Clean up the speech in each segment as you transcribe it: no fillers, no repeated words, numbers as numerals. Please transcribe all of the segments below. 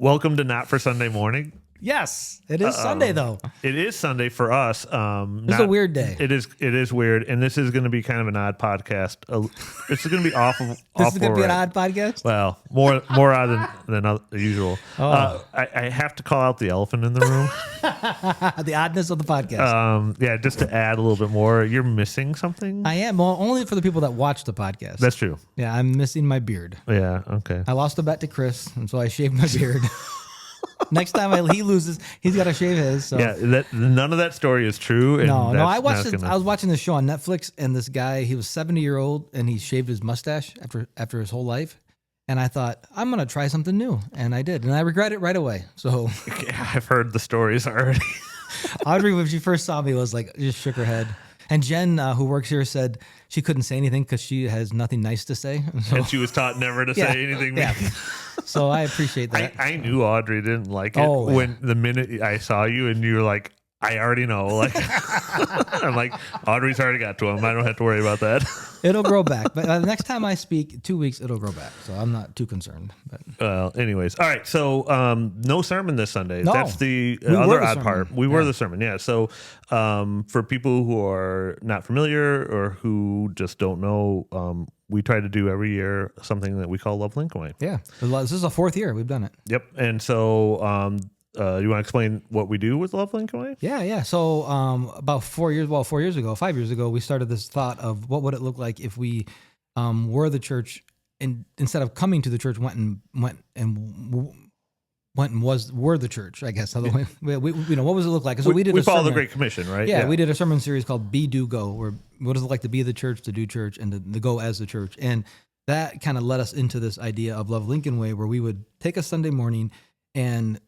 Welcome to Not for Sunday Morning. Yes, it is Sunday though. It is Sunday for us. It's a weird day. It is weird, and this is going to be kind of an odd podcast. This is going to be off. This is going to be an odd podcast. Well, more odd than usual. I have to call out the elephant in the room. The oddness of the podcast. Yeah, just to add a little bit more. You're missing something. I am. Well, only for the people that watch the podcast. That's true. Yeah, I'm missing my beard. Yeah. Okay. I lost a bet to Chris, and so I shaved my beard. Next time he loses, he's got to shave his. So. Yeah, none of that story is true. And no. I was watching this show on Netflix, and this guy, he was 70-year-old, and he shaved his mustache after his whole life. And I thought, I'm gonna try something new, and I did, and I regret it right away. So yeah, I've heard the stories already. Audrey, when she first saw me, was like, just shook her head. And Jen, who works here, said she couldn't say anything because she has nothing nice to say. So, and she was taught never to say anything. Yeah. So I appreciate that. I knew Audrey didn't like it when the minute I saw you and you were like, I already know. Like, I'm like, Audrey's already got to him. I don't have to worry about that. It'll grow back. But the next time I speak, 2 weeks, it'll grow back. So I'm not too concerned. But well, anyways. All right. So no sermon this Sunday. No, that's the other odd part. We were the sermon. Yeah. So for people who are not familiar or who just don't know, we try to do every year something that we call LoveLincolnway. Yeah. This is the fourth year we've done it. Yep. And so you want to explain what we do with LoveLincolnway? Yeah. So about 5 years ago, we started this thought of what would it look like if we were the church, and instead of coming to the church, were the church, I guess. We what does it look like? So we follow the Great Commission, right? Yeah, we did a sermon series called Be, Do, Go, where what does it like to be the church, to do church, and to go as the church. And that kind of led us into this idea of Love Lincoln Way, where we would take a Sunday morning and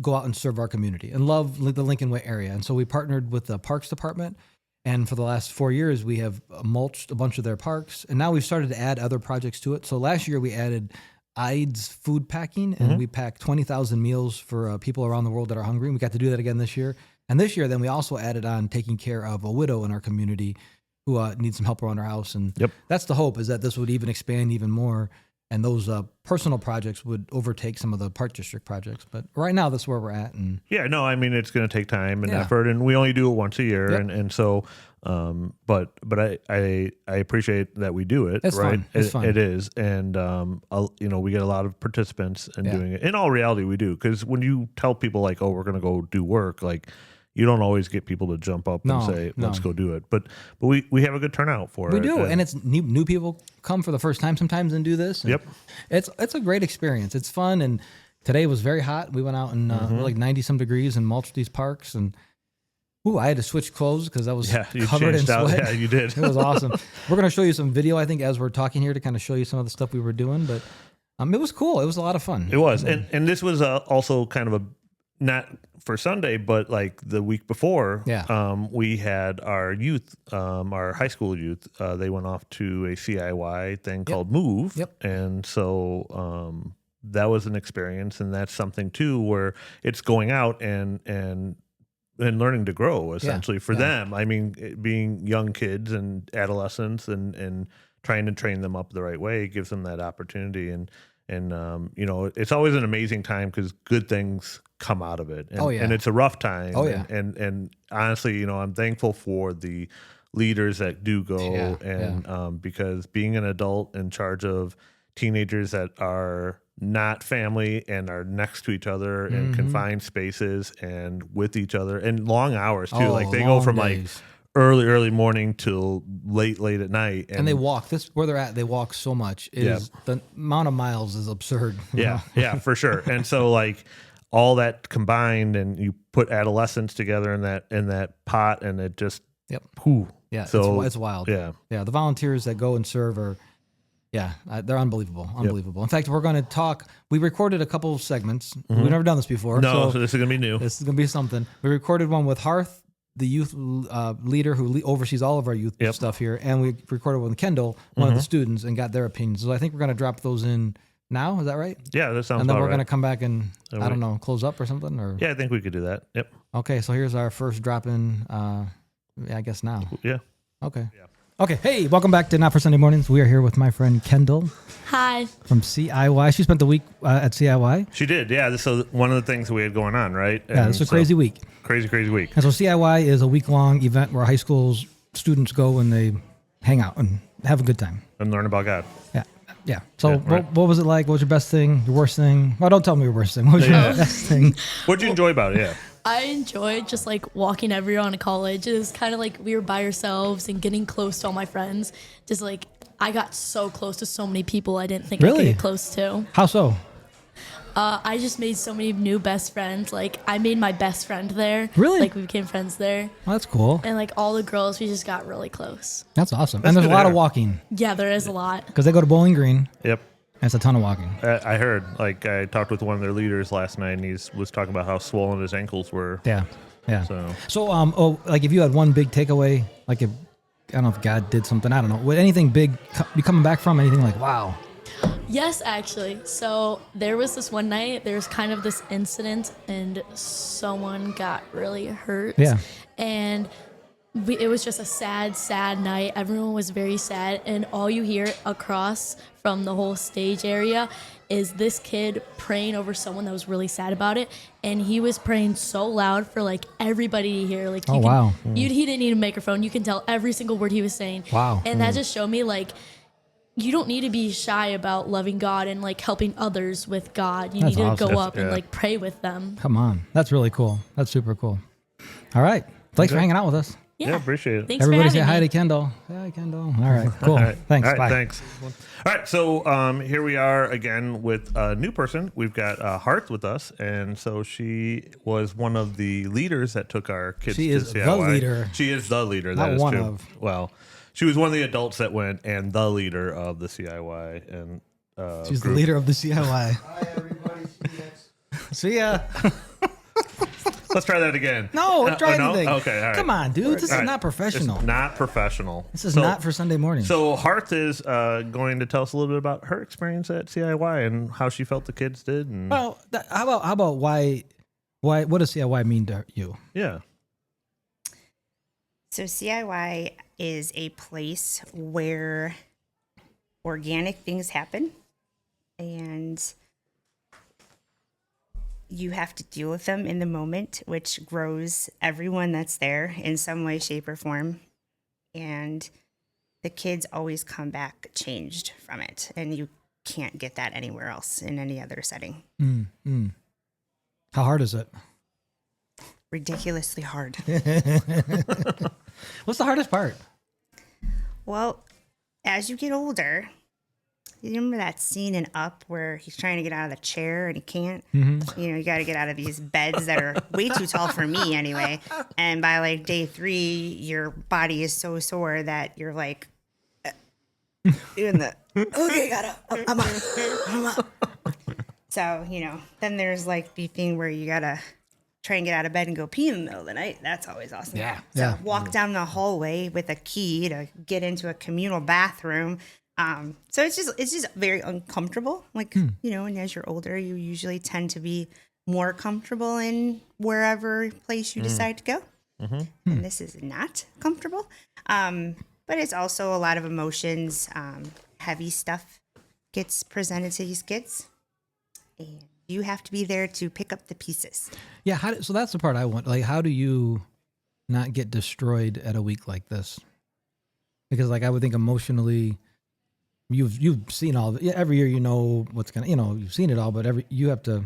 go out and serve our community and love the Lincoln Way area. And so we partnered with the Parks Department. And for the last 4 years, we have mulched a bunch of their parks. And now we've started to add other projects to it. So last year we added IDES food packing, and we packed 20,000 meals for people around the world that are hungry. And we got to do that again this year. And this year, then we also added on taking care of a widow in our community who needs some help around her house. And that's the hope, is that this would even expand even more. And those personal projects would overtake some of the Park District projects. But right now, that's where we're at. And yeah, no, I mean, it's going to take time and effort, and we only do it once a year. Yep. And so, but I appreciate that we do it. It's right? Fun. It's fun. It is. And, we get a lot of participants in doing it. In all reality, we do. Because when you tell people like, oh, we're going to go do work, like, you don't always get people to jump up and say, let's go do it. But we have a good turnout for it. We do. And it's new people come for the first time sometimes and do this. And it's a great experience. It's fun. And today was very hot. We went out and like 90-some degrees and mulched these parks. And I had to switch clothes because I was covered in sweat. Yeah, you did. It was awesome. We're going to show you some video, I think, as we're talking here, to kind of show you some of the stuff we were doing. But it was cool. It was a lot of fun. It was. And this was also kind of not for Sunday, but like the week before, we had our youth, our high school youth, they went off to a CIY thing called Move. And so that was an experience, and that's something too where it's going out and learning to grow essentially for them. I mean, being young kids and adolescents and trying to train them up the right way gives them that opportunity. And it's always an amazing time because good things come out of it. And, and it's a rough time. And honestly, I'm thankful for the leaders that do go because being an adult in charge of teenagers that are not family and are next to each other in confined spaces and with each other and long hours too. Like they go from like early morning till late at night, and they walk. This where they're at. They walk so much. The amount of miles is absurd. Yeah, for sure. And so like all that combined, and you put adolescents together in that pot, and it just so it's wild. The volunteers that go and serve are they're unbelievable. In fact, we're going to talk. We recorded a couple of segments. We've never done this before. No, so this is going to be new. This is going to be something. We recorded one with Harth, the youth leader who oversees all of our youth stuff here, and we recorded one with Kendall, one of the students, and got their opinions. So I think we're going to drop those in now. Is that right? Yeah, that sounds. And then we're going to come back and I don't know, close up or something. Or I think we could do that. Yep. Okay, so here's our first drop in. I guess now. Yeah. Okay. Yeah. Okay, hey, welcome back to Not for Sunday Mornings. We are here with my friend Kendall. Hi. From CIY. She spent the week at CIY. She did, yeah. So one of the things we had going on, right? Yeah, it's a crazy week. Crazy week. And so CIY is a week-long event where high school students go and they hang out and have a good time. And learn about God. Yeah. So what was it like? What was your best thing? Your worst thing? Well, don't tell me your worst thing. What was your best thing? What'd you enjoy about it? Yeah. I enjoyed just like walking everywhere on college. It was kind of like we were by ourselves and getting close to all my friends. Just like I got so close to so many people I didn't think I could get close to. How so? I just made so many new best friends. Like I made my best friend there. Really? Like we became friends there. Well, that's cool. And like all the girls, we just got really close. That's awesome. And there's a lot of walking. Yeah, there is a lot. Because they go to Bowling Green. Yep. And it's a ton of walking. I heard. Like I talked with one of their leaders last night, and he was talking about how swollen his ankles were. Yeah. So like if you had one big takeaway, like if I don't know if God did something, I don't know, would anything big be coming back from? Anything like wow? Yes, actually. So there was this one night, there was kind of this incident and someone got really hurt. Yeah. And it was just a sad night. Everyone was very sad. And all you hear across from the whole stage area is this kid praying over someone that was really sad about it. And he was praying so loud for like everybody to hear. Like, he didn't need a microphone. You can tell every single word he was saying. Wow. And that just showed me like, you don't need to be shy about loving God and like helping others with God. You need to go up and like pray with them. Come on. That's really cool. That's super cool. All right. Thanks for hanging out with us. Yeah, appreciate it. Thanks Everybody for say having hi me. to Kendall. Hi, Kendall. All right, cool. All right. Thanks. All right, Bye. Thanks. All right, so here we are again with a new person. We've got Hearth with us, and so she was one of the leaders that took our kids She to is CIY. the leader. She is the leader. Not that is one true. of. Well, she was one of the adults that went and the leader of the CIY. And she's group. the leader of the CIY. Hi, everybody. See ya. Let's try that again. No, try no? anything. Okay, all right. Come on, dude. This is not professional. It's not professional. This is not for Sunday morning. So Hearth is going to tell us a little bit about her experience at CIY and how she felt the kids did. And Well, how about why? What does CIY mean to you? yeah. So CIY is a place where organic things happen and you have to deal with them in the moment, which grows everyone that's there in some way, shape, or form. And the kids always come back changed from it. And you can't get that anywhere else in any other setting. How hard is it? Ridiculously hard. What's the hardest part? Well, as you get older, you remember that scene in Up where he's trying to get out of the chair and he can't? Mm-hmm. You know, you got to get out of these beds that are way too tall for me anyway. And by like day 3, your body is so sore that you're like doing the, okay, I'm up. So, you know, then there's like the thing where you got to try and get out of bed and go pee in the middle of the night. That's always awesome. Yeah. So Yeah. walk down the hallway with a key to get into a communal bathroom. So it's just very uncomfortable. Like, you know, and as you're older, you usually tend to be more comfortable in wherever place you decide to go. And this is not comfortable. But it's also a lot of emotions. Heavy stuff gets presented to these kids. And you have to be there to pick up the pieces. Yeah. So that's the part I want. Like, how do you not get destroyed at a week like this? Because, like, I would think emotionally, you've seen all of it. Yeah, every year you know what's gonna. You know, you've seen it all, but you have to.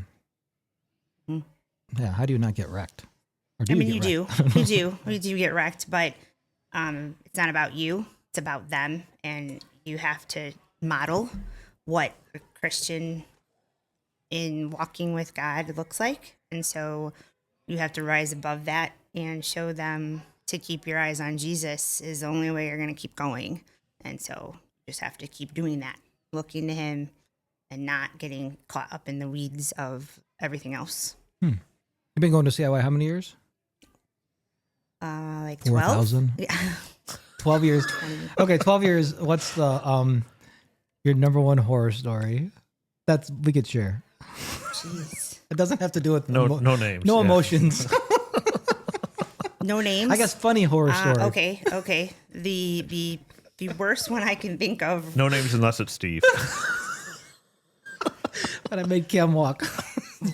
Yeah. How do you not get wrecked? Or do You do get wrecked, but it's not about you. It's about them, and you have to model what a Christian in walking with God looks like. And so you have to rise above that and show them to keep your eyes on Jesus is the only way you're going to keep going. And so you just have to keep doing that, looking to him and not getting caught up in the weeds of everything else. You've been going to CIY how many years? Like 12. 4,000? Yeah. 12 years. Okay, 12 years. What's the your number one horror story? We could share. Jeez. It doesn't have to do with No names. no yeah. emotions. No names. I guess funny horror story. Okay. The the worst one I can think of. No names unless it's Steve. But I made Cam walk.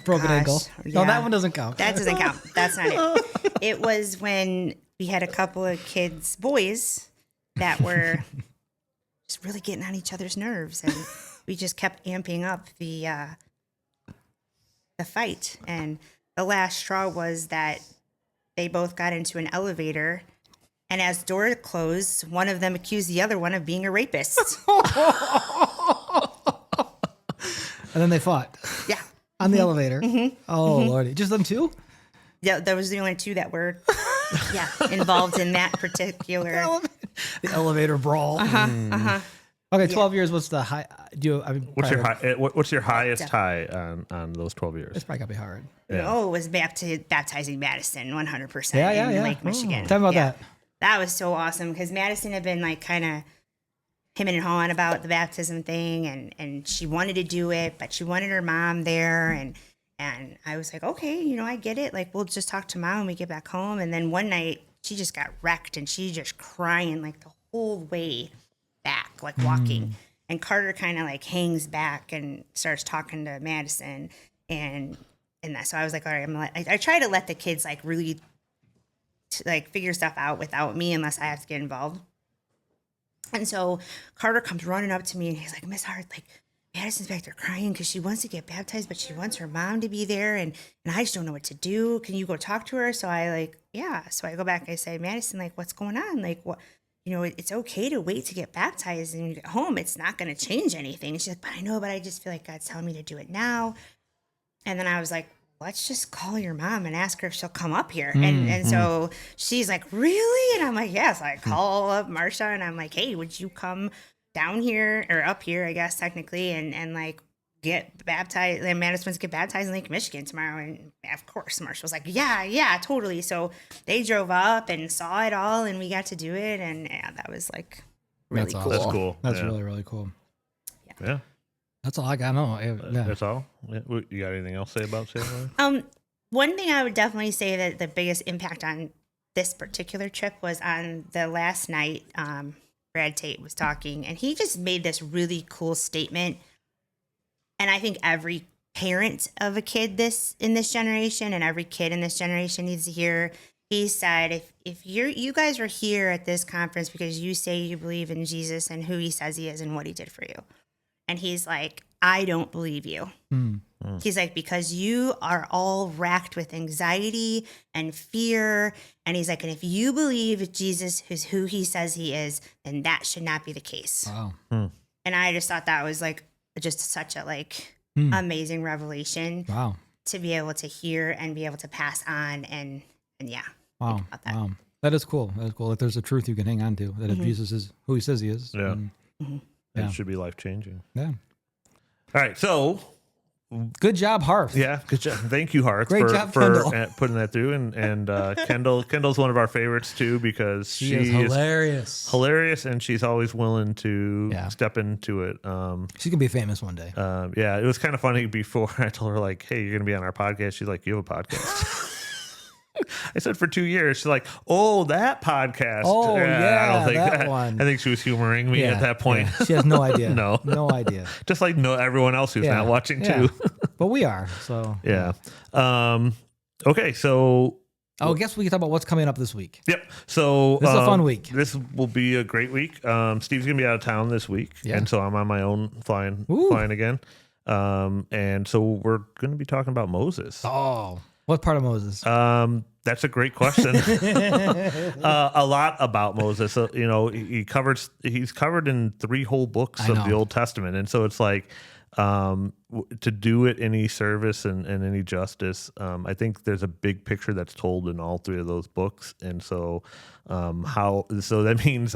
Broken ankle. No, yeah. that one doesn't count. That doesn't count. That's not it. It was when we had a couple of kids, boys, that were just really getting on each other's nerves, and we just kept amping up the fight. And the last straw was that they both got into an elevator, and as door closed, one of them accused the other one of being a rapist. And then they fought. Yeah. On the elevator. Mm-hmm. Oh, Lordy. Just them two? Yeah, that was the only two that were involved in that particular. The elevator brawl. Okay, 12 years. What's the high? What's your highest high on those 12 years? It's probably gotta be hard. Yeah. Oh, it was baptizing Madison 100% in Lake Michigan. Tell me about that. That was so awesome because Madison had been like kind of him and hawing about the baptism thing, and she wanted to do it, but she wanted her mom there, and I was like, okay, I get it. Like, we'll just talk to mom when we get back home. And then one night she just got wrecked, and she just crying like the whole way back, like walking. And Carter kind of like hangs back and starts talking to Madison, and that. So I was like, all right, I try to let the kids like really like figure stuff out without me unless I have to get involved. And so Carter comes running up to me, and he's like, Miss Hart, like, Madison's back there crying because she wants to get baptized, but she wants her mom to be there, and I just don't know what to do. Can you go talk to her? So I So I go back and I say, Madison, like, what's going on? Like, what? It's okay to wait to get baptized, and when you get home, it's not going to change anything. And she's like, but I know, but I just feel like God's telling me to do it now. And then I was like, let's just call your mom and ask her if she'll come up here. And so she's like, really? And I'm like, yes. I call up Marsha, and I'm like, hey, would you come down here or up here, I guess, technically, and like get baptized? And Madison wants to get baptized in Lake Michigan tomorrow. And of course, Marsha was like, yeah, totally. So they drove up and saw it all, and we got to do it. And that was like really That's cool. That's cool. That's really, really cool. Yeah. That's all I got to know. Yeah. That's all? Yeah. You got anything else to say about Salem? One thing I would definitely say that the biggest impact on this particular trip was on the last night. Brad Tate was talking, and he just made this really cool statement. And I think every parent of a kid in this generation, and every kid in this generation needs to hear. He said, if you guys are here at this conference because you say you believe in Jesus and who he says he is and what he did for you. And he's like, I don't believe you. He's like, because you are all racked with anxiety and fear. And he's like, and if you believe Jesus is who he says he is, then that should not be the case. Wow. And I just thought that was like just such a amazing revelation. Wow. To be able to hear and be able to pass on and yeah. Wow. Think about that. Wow. That is cool. That is cool. Like there's a truth you can hang on to, that if Jesus is who he says he is. Yeah. Yeah. It should be life-changing. Yeah. All right, so good job, Hart. yeah, good job. Thank you, Hart, Great for job, Kendall. putting that through. And Kendall's one of our favorites too because She is hilarious. And she's always willing to step into it. She's gonna be famous one day. Yeah, it was kind of funny before I told her like, "Hey, you're gonna be on our podcast." She's like, "You have a podcast?" I said for 2 years. She's like, "Oh, that podcast." Oh, I don't think that one. I think she was humoring me at that point. Yeah. She has no idea. No idea. Just like everyone else who's not watching too. But we are. So yeah. Okay, so I guess we can talk about what's coming up this week. Yep. So this is a fun week. This will be a great week. Steve's gonna be out of town this week, and so I'm on my own flying again. And so we're gonna be talking about Moses. Oh, what part of Moses? That's a great question. A lot about Moses. So, he's covered in 3 whole books of the Old Testament, and so it's like to do it any service and any justice. I think there's a big picture that's told in all 3 of those books, and so that means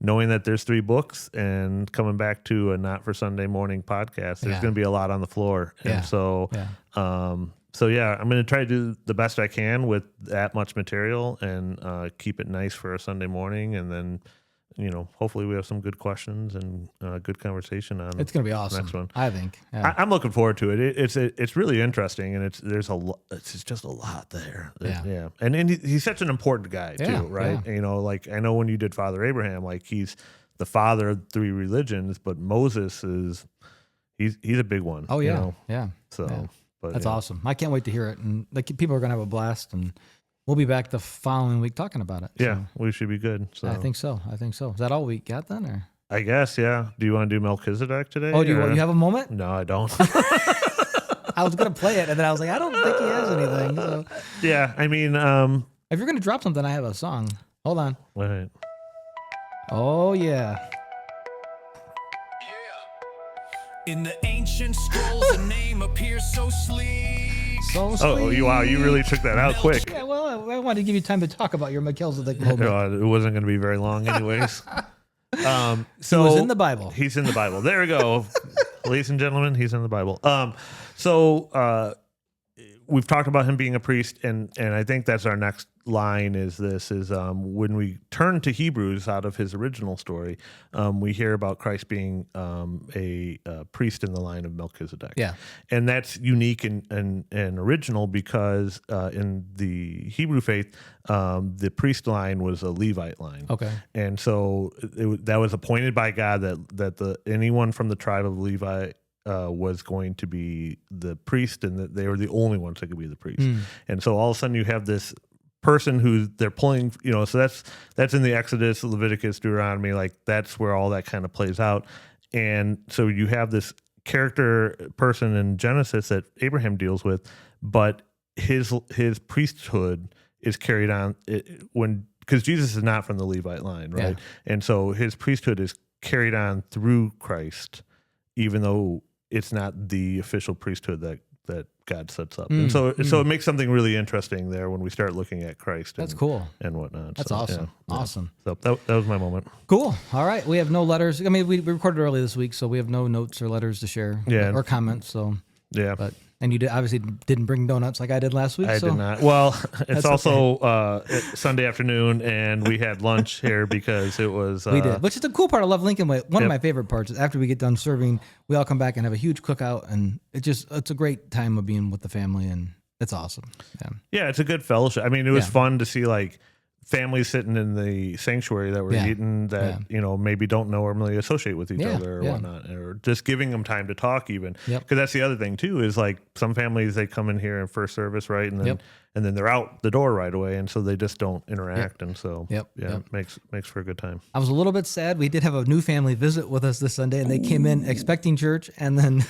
knowing that there's 3 books and coming back to a Not for Sunday Morning podcast, there's going to be a lot on the floor, and so. So yeah, I'm going to try to do the best I can with that much material and keep it nice for a Sunday morning, and then hopefully we have some good questions and good conversation on. It's going to be awesome. Next one, I think. Yeah. I'm looking forward to it. It's really interesting, and it's just a lot there. Yeah. And he's such an important guy too, right? Yeah. Like I know when you did Father Abraham, like he's the father of 3 religions, but Moses is he's a big one. Oh yeah, yeah. So, yeah. But that's awesome. I can't wait to hear it, and people are gonna have a blast, and we'll be back the following week talking about it. Yeah, so. We should be good. So I think so. Is that all we got then, or? I guess, yeah. Do you want to do Melchizedek today? Oh, do you have a moment? No, I don't. I was gonna play it, and then I was like, I don't think he has anything. So. Yeah, I mean, if you're gonna drop something, I have a song. Hold on. Right. Oh yeah. In the ancient scrolls, the name appears so sleek. So sweet. Oh, wow, you really took that out quick. Yeah, well, I wanted to give you time to talk about your Melchizedek moment. No, it wasn't going to be very long, anyways. So he was in the Bible. He's in the Bible. There we go, ladies and gentlemen. He's in the Bible. We've talked about him being a priest, and I think that's our next line is when we turn to Hebrews out of his original story, we hear about Christ being a priest in the line of Melchizedek. Yeah. And that's unique and original because in the Hebrew faith, the priest line was a Levite line. Okay. And so that was appointed by God that anyone from the tribe of Levi was going to be the priest, and that they were the only ones that could be the priest. And so all of a sudden you have this person who they're pulling, so that's in the Exodus, Leviticus, Deuteronomy, like that's where all that kind of plays out. And so you have this character person in Genesis that Abraham deals with, but his priesthood is carried on because Jesus is not from the Levite line, right? Yeah. And so his priesthood is carried on through Christ, even though it's not the official priesthood that God sets up. And so it makes something really interesting there when we start looking at Christ. That's cool. And whatnot. That's awesome. Yeah. Awesome. So that was my moment. Cool. All right. We have no letters. I mean, we recorded early this week, so we have no notes or letters to share or comments. So yeah. And you obviously didn't bring donuts like I did last week. I did not. Well, it's also Sunday afternoon, and we had lunch here because it was... we did, which is the cool part of Love Lincoln Way. One of my favorite parts is after we get done serving, we all come back and have a huge cookout, and it's a great time of being with the family, and it's awesome. Yeah, it's a good fellowship. I mean, it was fun to see, like, families sitting in the sanctuary that were eating that, maybe don't normally associate with each other or whatnot, or just giving them time to talk even. Because that's the other thing too, is like some families, they come in here in first service, right? And then they're out the door right away. And so they just don't interact. And so, makes for a good time. I was a little bit sad. We did have a new family visit with us this Sunday, and they came in expecting church, and then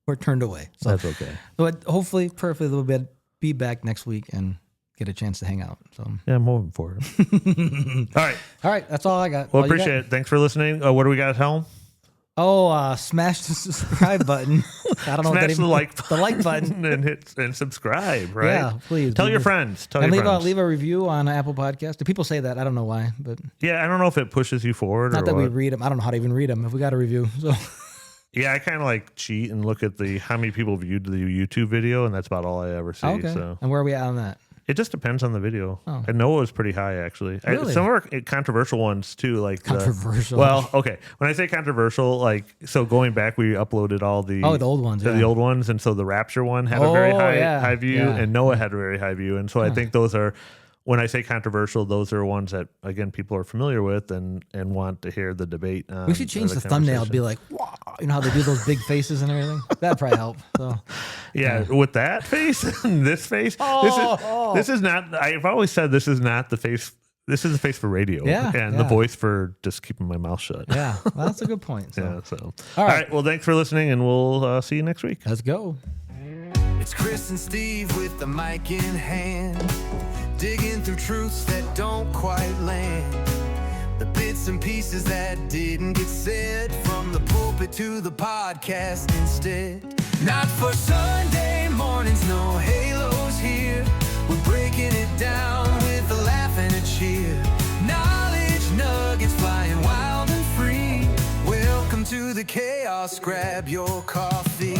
were turned away. So that's okay. But hopefully, they'll be back next week and get a chance to hang out. So yeah, I'm hoping for it. All right. That's all I got. Well, appreciate it. Thanks for listening. What do we got to tell them? Oh, smash the subscribe button. I don't know. Smash the like button and subscribe. Right? Yeah, please. Tell your friends. Leave a review on Apple Podcast. Do people say that? I don't know why, but yeah, I don't know if it pushes you forward. Not that we read them. I don't know how to even read them. If we got a review, so. Yeah, I kind of like cheat and look at how many people viewed the YouTube video, and that's about all I ever see. Okay. So. And where are we at on that? It just depends on the video. Oh. I know it was pretty high, actually. Really? Some are controversial ones, too. Like controversial? Okay. When I say controversial, so going back, we uploaded all the... Oh, the old ones, The old ones, and so the Rapture one had a very high view, and Noah had a very high view. And so I think those are... When I say controversial, those are ones that, again, people are familiar with and want to hear the debate. We should change the thumbnail to be like, wow. You know how they do those big faces and everything? That'd probably help. So, with that face and this face, this is not, I've always said this is not the face. This is the face for radio and the voice for just keeping my mouth shut. Yeah, well, that's a good point. So. All right. Well, thanks for listening, and we'll see you next week. Let's go. It's Chris and Steve with the mic in hand, digging through truths that don't quite land, the bits and pieces that didn't get said, from the pulpit to the podcast instead. Not for Sunday mornings, no halos here. We're breaking it down with a laugh and a cheer. Knowledge nuggets flying wild and free. Welcome to the chaos, grab your coffee.